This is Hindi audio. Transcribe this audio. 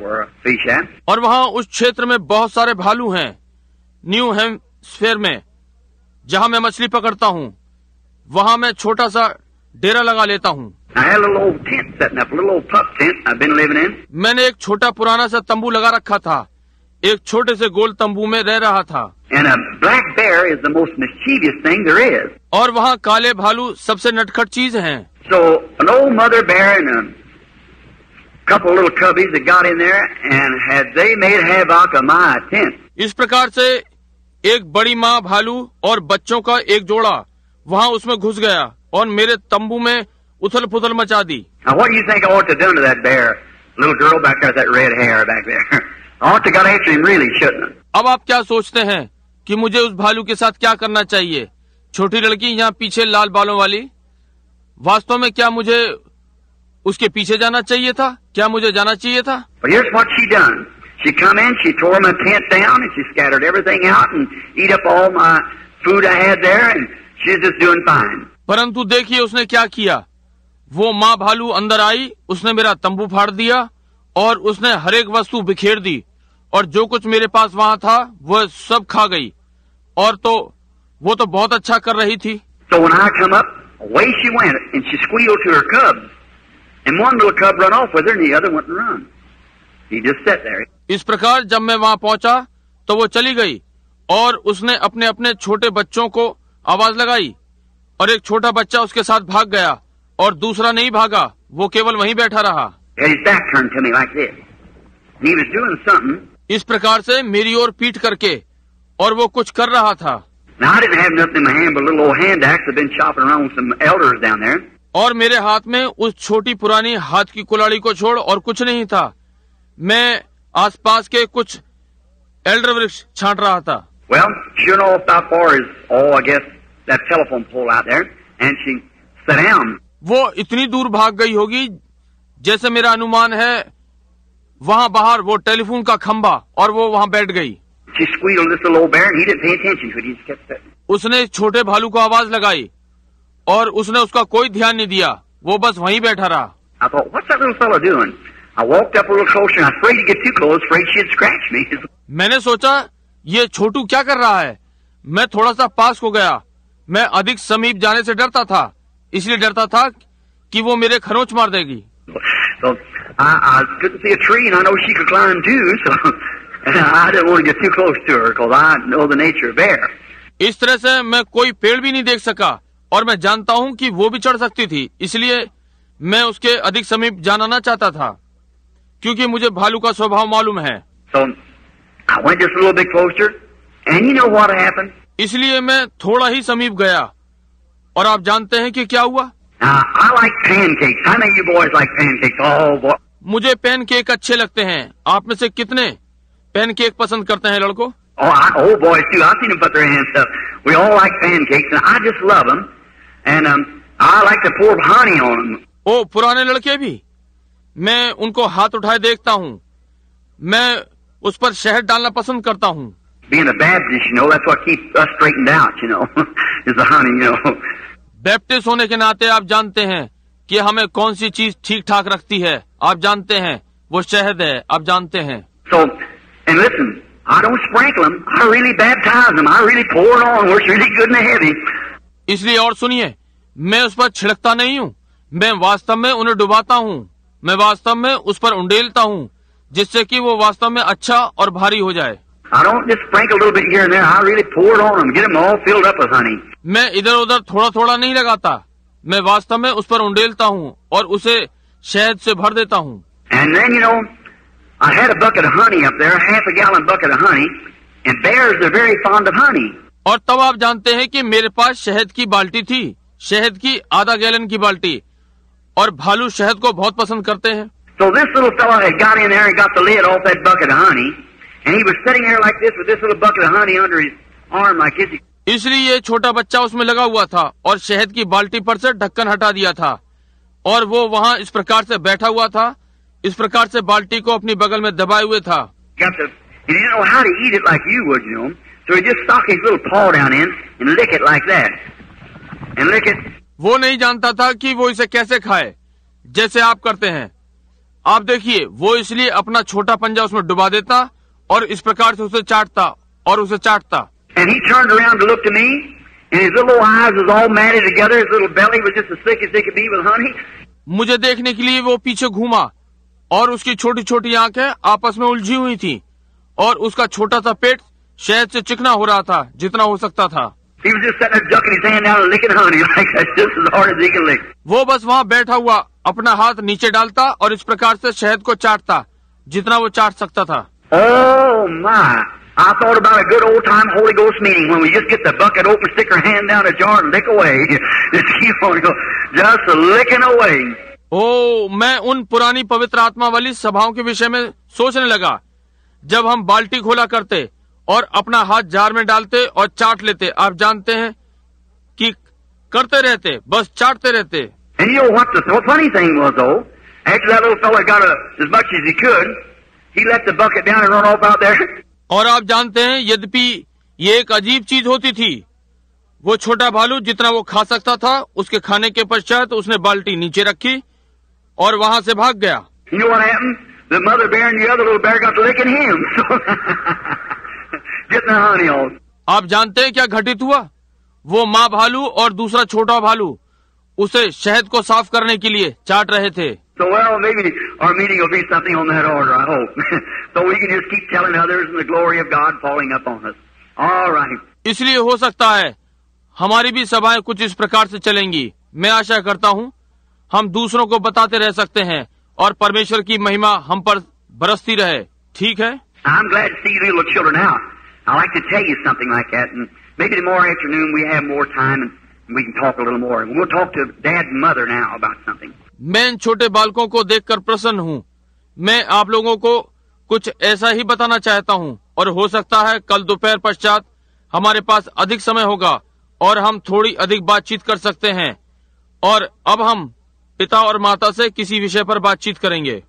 where I fish at. और वहाँ उस क्षेत्र में बहुत सारे भालू हैं, न्यू हेम्पशायर में, जहाँ मैं मछली पकड़ता हूँ। वहाँ मैं छोटा सा डेरा लगा लेता हूँ। I had a little old tent setting up, a little old pup tent I've been living in. मैंने एक छोटा पुराना सा तंबू लगा रखा था, एक छोटे से गोल तंबू में रह रहा था। And a black bear is the most mischievous thing there is. और वहाँ काले भालू सबसे नटखट चीज हैं। So an old mother bear and a couple little cubbies that got in there and had they made havoc of my tent. इस प्रकार से एक बड़ी माँ भालू और बच्चों का एक जोड़ा वहाँ उसमें घुस गया और मेरे तंबू में उथल पुथल मचा दी। Now what do you think I ought to have done to that bear? Little girl back there with that red hair back there. I ought to got after him really, shouldn't I? अब आप क्या सोचते हैं कि मुझे उस भालू के साथ क्या करना चाहिए? छोटी लड़की यहाँ पीछे लाल बालों वाली, वास्तव में क्या मुझे उसके पीछे जाना चाहिए था? क्या मुझे जाना चाहिए था? But here's what she done. She come in, she tore my tent down, and she scattered everything out and eat up all my food I had there, and she's just doing fine. परंतु देखिए उसने क्या किया। वो माँ भालू अंदर आई, उसने मेरा तंबू फाड़ दिया और उसने हर एक वस्तु बिखेर दी और जो कुछ मेरे पास वहाँ था वो सब खा गई। और तो वो तो बहुत अच्छा कर रही थी। So when I come up, away she went, and she squealed to her cubs, and one little cub run off with her, and the other wouldn't run. He just sat there. इस प्रकार जब मैं वहाँ पहुँचा तो वो चली गई और उसने अपने अपने छोटे बच्चों को आवाज लगाई और एक छोटा बच्चा उसके साथ भाग गया और दूसरा नहीं भागा, वो केवल वहीं बैठा रहा। His back turned to me like this. He was doing something. इस प्रकार से मेरी ओर पीठ करके, और वो कुछ कर रहा था। Now I didn't have nothing in my hand but a little old hand axe I've been chopping around with some elders down there. और मेरे हाथ में उस छोटी पुरानी हाथ की कुल्हाड़ी को छोड़ और कुछ नहीं था। मैं आसपास के कुछ एल्डर वृक्ष छांट रहा था। Well, sure enough, about far as I guess that telephone pole out there, and she sat down. वो इतनी दूर भाग गई होगी जैसे मेरा अनुमान है, वहाँ बाहर वो टेलीफोन का खंबा, और वो वहाँ बैठ गई। She squealed this little old bear, and he didn't pay attention to it. He just kept sitting. उसने इस छोटे भालू को आवाज लगाई और उसने उसका कोई ध्यान नहीं दिया, वो बस वहीं बैठा रहा। I thought, what's that little fellow doing? I walked up a little closer, and I was afraid to get too close, afraid she'd scratch me. मैंने सोचा ये छोटू क्या कर रहा है। मैं थोड़ा सा पास हो गया। मैं अधिक समीप जाने से डरता था, इसलिए डरता था कि वो मेरे खरोंच मार देगी। So I couldn't see a tree, and I know she could climb too, so I didn't want to get too close to her because I know the nature of bear. इस तरह से मैं कोई पेड़ भी नहीं देख सका और मैं जानता हूँ कि वो भी चढ़ सकती थी, इसलिए मैं उसके अधिक समीप जाना ना चाहता था, क्योंकि मुझे भालू का स्वभाव मालूम है। So I went just a little bit closer, and you know what happened? इसलिए मैं थोड़ा ही समीप गया, और आप जानते हैं कि क्या हुआ? Now, I like pancakes. How many of you boys like pancakes? Oh, boy. मुझे पैनकेक अच्छे लगते हैं। आप में से कितने पैनकेक पसंद करते हैं लड़कों? Oh, boys too. I've seen them put their hands up. We all like pancakes, and I just love them. And I like to pour honey on them. ओ, पुराने लड़के भी, मैं उनको हाथ उठाए देखता हूँ। मैं उस पर शहद डालना पसंद करता हूँ। Being a Baptist, you know, that's what keeps us straightened out, you know, is the honey, you know. Baptist होने के नाते आप जानते हैं कि हमें कौन सी चीज ठीक ठाक रखती है। आप जानते हैं वो शहद है। आप जानते हैं। So, and listen, I don't sprinkle them. I really baptize them. I really pour it on where it's really good and heavy. इसलिए और सुनिए, मैं उस पर छिड़कता नहीं हूँ, मैं वास्तव में उन्हें डुबाता हूँ। मैं वास्तव में उस पर उंडेलता हूँ, जिससे कि वो वास्तव में अच्छा और भारी हो जाए। I don't just sprinkle a little bit here and there. I really pour it on them, get them all filled up with honey. मैं इधर उधर थोड़ा थोड़ा नहीं लगाता, मैं वास्तव में उस पर उंडेलता हूँ और उसे शहद से भर देता हूँ। And then, you know, I had a bucket of honey up there, half a gallon bucket of honey, and bears are very fond of honey. और तब आप जानते हैं कि मेरे पास शहद की बाल्टी थी, शहद की आधा गैलन की बाल्टी, और भालू शहद को बहुत पसंद करते हैं। So this little fellow had got in there and got the lid off that bucket of honey, and he was sitting there like this with this little bucket of honey under his arm like this. इसलिए ये छोटा बच्चा उसमें लगा हुआ था और शहद की बाल्टी पर से ढक्कन हटा दिया था, और वो वहाँ इस प्रकार से बैठा हुआ था, इस प्रकार से बाल्टी को अपनी बगल में दबाए हुए था। He didn't know how to eat it like you would, you know. So he just stuck his little paw down in and lick it like that, and lick it. वो नहीं जानता था कि वो इसे कैसे खाए, जैसे आप करते हैं। आप देखिए, वो इसलिए अपना छोटा पंजा उसमें डुबा देता और इस प्रकार से उसे चाटता और उसे चाटता। And he turned around to look to me, and his little eyes was all matted together. His little belly was just as thick as they could be with honey. मुझे देखने के लिए वो पीछे घूमा और उसकी छोटी छोटी आंखें आपस में उलझी हुई थी और उसका छोटा सा पेट शहद से चिकना हो रहा था जितना हो सकता था। He was just sitting there ducking his hand down and licking honey like that, just as hard as he could lick. वो बस वहाँ बैठा हुआ अपना हाथ नीचे डालता और इस प्रकार से शहद को चाटता जितना वो चाट सकता था। Oh my! I thought about a good old time Holy Ghost meeting when we just get the bucket open, stick our hand down a jar and lick away. Just keep on going, just licking away. ओ, मैं उन पुरानी पवित्र आत्मा वाली सभाओं के विषय में सोचने लगा जब हम बाल्टी खोला करते और अपना हाथ जार में डालते और चाट लेते। आप जानते हैं कि करते रहते, बस चाटते रहते। And you know what the funny thing was though? After that little fella got as much as he could, he let the bucket down and run off out there. और आप जानते हैं, यद्यपि ये एक अजीब चीज होती थी, वो छोटा भालू जितना वो खा सकता था, उसके खाने के पश्चात उसने बाल्टी नीचे रखी और वहां से भाग गया। You know what happened? The mother bear and the other little bear got to licking him. Getting the honey off. आप जानते हैं क्या घटित हुआ? वो माँ भालू और दूसरा छोटा भालू उसे शहद को साफ करने के लिए चाट रहे थे। So well, maybe our meeting will be something on that order, I hope. So we can just keep telling others and the glory of God falling upon us. All right. इसलिए हो सकता है हमारी भी सभाएं कुछ इस प्रकार से चलेंगी। मैं आशा करता हूँ हम दूसरों को बताते रह सकते हैं और परमेश्वर की महिमा हम पर बरसती रहे। ठीक है? I'm glad to see you little children now. I'd like to tell you something like that, and maybe tomorrow afternoon we have more time and we can talk a little more. And we'll talk to Dad and Mother now about something. मैं इन छोटे बालकों को देखकर प्रसन्न हूँ। मैं आप लोगों को कुछ ऐसा ही बताना चाहता हूँ और हो सकता है कल दोपहर पश्चात हमारे पास अधिक समय होगा और हम थोड़ी अधिक बातचीत कर सकते हैं और अब हम पिता और माता से किसी विषय पर बातचीत करेंगे।